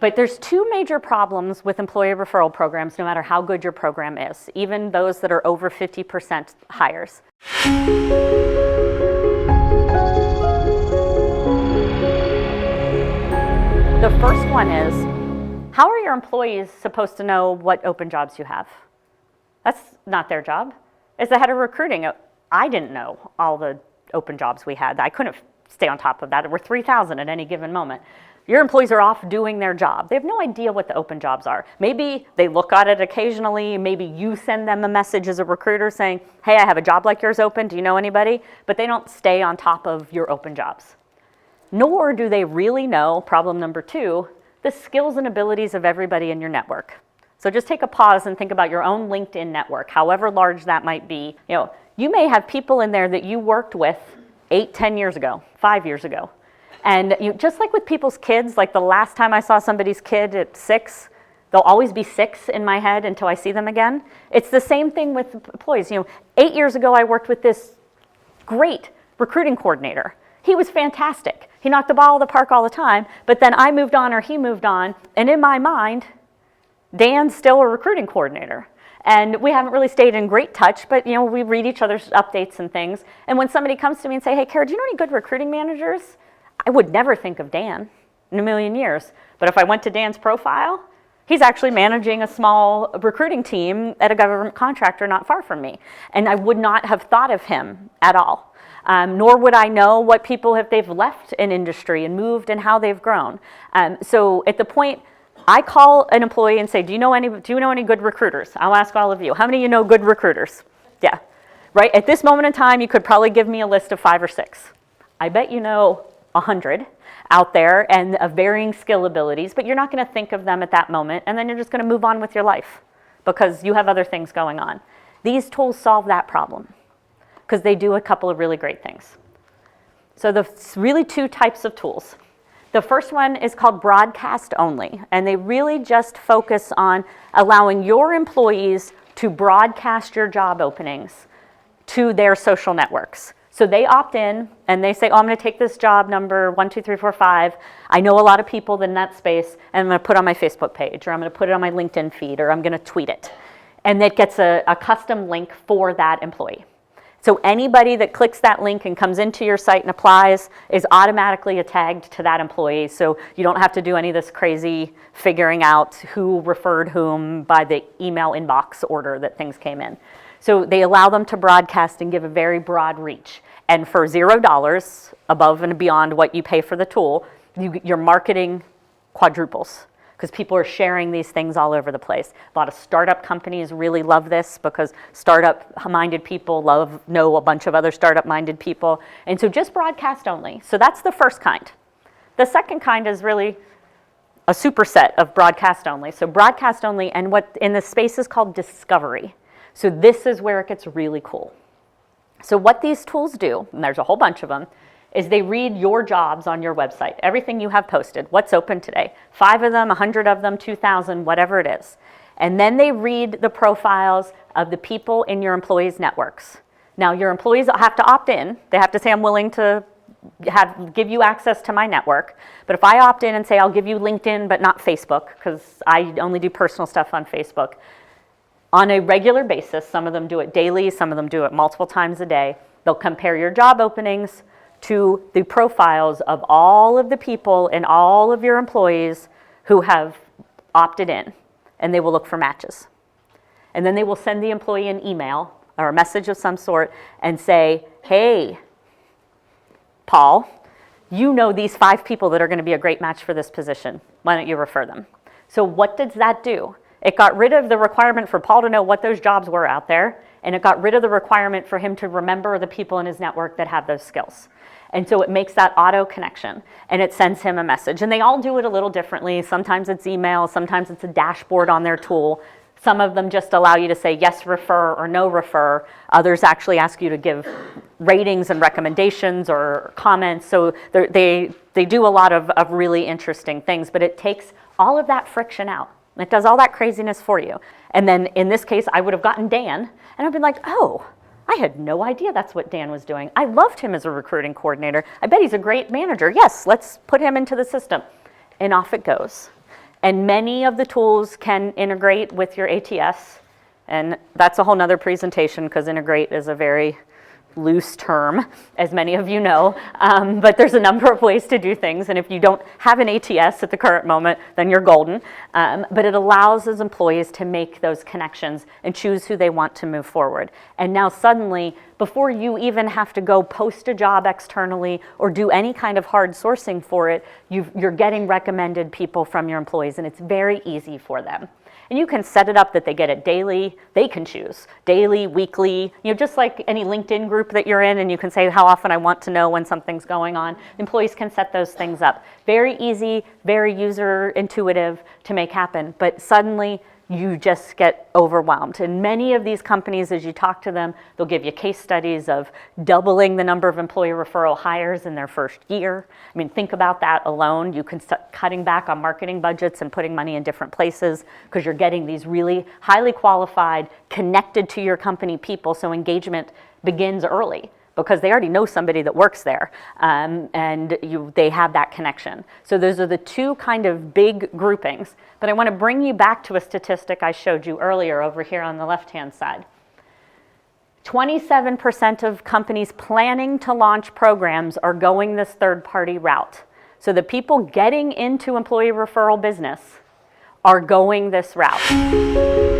But there's two major problems with employee referral programs, no matter how good your program is, even those that are over 50% hires. The first one is, how are your employees supposed to know what open jobs you have? That's not their job. As the head of recruiting, I didn't know all the open jobs we had. I couldn't stay on top of that. There were 3,000 at any given moment. Your employees are off doing their job. They have no idea what the open jobs are. Maybe they look at it occasionally. Maybe you send them a message as a recruiter saying, hey, I have a job like yours open. Do you know anybody? But they don't stay on top of your open jobs. Nor do they really know, problem number two, the skills and abilities of everybody in your network. So just take a pause and think about your own LinkedIn network, however large that might be. You may have people in there that you worked with 8, 10 years ago, 5 years ago. And just like with people's kids, like the last time I saw somebody's kid at 6, they'll always be 6 in my head until I see them again. It's the same thing with employees. 8 years ago, I worked with this great recruiting coordinator. He was fantastic. He knocked the ball out of the park all the time, but then I moved on or he moved on, and in my mind, Dan's still a recruiting coordinator. And we haven't really stayed in great touch, but we read each other's updates and things. And when somebody comes to me and say, hey, Kara, do you know any good recruiting managers? I would never think of Dan in a million years. But if I went to Dan's profile, he's actually managing a small recruiting team at a government contractor not far from me. And I would not have thought of him at all. Nor would I know what people, if they've left an industry and moved and how they've grown. So at the point, I call an employee and say, do you know any good recruiters? I'll ask all of you. How many of you know good recruiters? Yeah, right? At this moment in time, you could probably give me a list of 5 or 6. I bet you know 100 out there and of varying skill abilities, but you're not going to think of them at that moment, and then you're just going to move on with your life because you have other things going on. These tools solve that problem because they do a couple of really great things. So there's really 2 types of tools. The first one is called broadcast only, and they really just focus on allowing your employees to broadcast your job openings to their social networks. So they opt in and they say, oh, I'm going to take this job number 1, 2, 3, 4, 5. I know a lot of people in that space, and I'm going to put it on my Facebook page, or I'm going to put it on my LinkedIn feed, or I'm going to tweet it. And it gets a custom link for that employee. So anybody that clicks that link and comes into your site and applies is automatically tagged to that employee. So you don't have to do any of this crazy figuring out who referred whom by the email inbox order that things came in. So they allow them to broadcast and give a very broad reach. And for $0 above and beyond what you pay for the tool, your marketing quadruples, because people are sharing these things all over the place. A lot of startup companies really love this because startup-minded people know a bunch of other startup-minded people. And so just broadcast only. So that's the first kind. The second kind is really a superset of broadcast only. So broadcast only, and what in the space is called discovery. So this is where it gets really cool. So what these tools do, and there's a whole bunch of them, is they read your jobs on your website, everything you have posted, what's open today, 5 of them, 100 of them, 2,000, whatever it is. And then they read the profiles of the people in your employees' networks. Now, your employees have to opt in. They have to say, I'm willing to give you access to my network. But if I opt in and say, I'll give you LinkedIn, but not Facebook, because I only do personal stuff on Facebook, on a regular basis, some of them do it daily, some of them do it multiple times a day, they'll compare your job openings to the profiles of all of the people and all of your employees who have opted in, and they will look for matches. And then they will send the employee an email or a message of some sort and say, hey, Paul, you know these 5 people that are going to be a great match for this position. Why don't you refer them? So what does that do? It got rid of the requirement for Paul to know what those jobs were out there, and it got rid of the requirement for him to remember the people in his network that have those skills. And so it makes that auto connection, and it sends him a message. And they all do it a little differently. Sometimes it's email, sometimes it's a dashboard on their tool. Some of them just allow you to say yes, refer, or no, refer. Others actually ask you to give ratings and recommendations or comments. So they do a lot of really interesting things, but it takes all of that friction out. It does all that craziness for you. And then in this case, I would have gotten Dan, and I've been like, oh, I had no idea that's what Dan was doing. I loved him as a recruiting coordinator. I bet he's a great manager. Yes, let's put him into the system. And off it goes. And many of the tools can integrate with your ATS. And that's a whole nother presentation because integrate is a very loose term, as many of you know, but there's a number of ways to do things, and if you don't have an ATS at the current moment, then you're golden. But it allows those employees to make those connections and choose who they want to move forward. And now suddenly, before you even have to go post a job externally or do any kind of hard sourcing for it, you're getting recommended people from your employees, and it's very easy for them. And you can set it up that they get it daily. They can choose daily, weekly, just like any LinkedIn group that you're in, and you can say how often I want to know when something's going on. Employees can set those things up. Very easy, very user intuitive to make happen, but suddenly you just get overwhelmed. And many of these companies, as you talk to them, they'll give you case studies of doubling the number of employee referral hires in their first year. I mean, think about that alone. You can start cutting back on marketing budgets and putting money in different places because you're getting these really highly qualified, connected to your company people, so engagement begins early, because they already know somebody that works there, and they have that connection. So those are the two kind of big groupings. But I want to bring you back to a statistic I showed you earlier over here on the left-hand side. 27% of companies planning to launch programs are going this third-party route. So the people getting into employee referral business are going this route.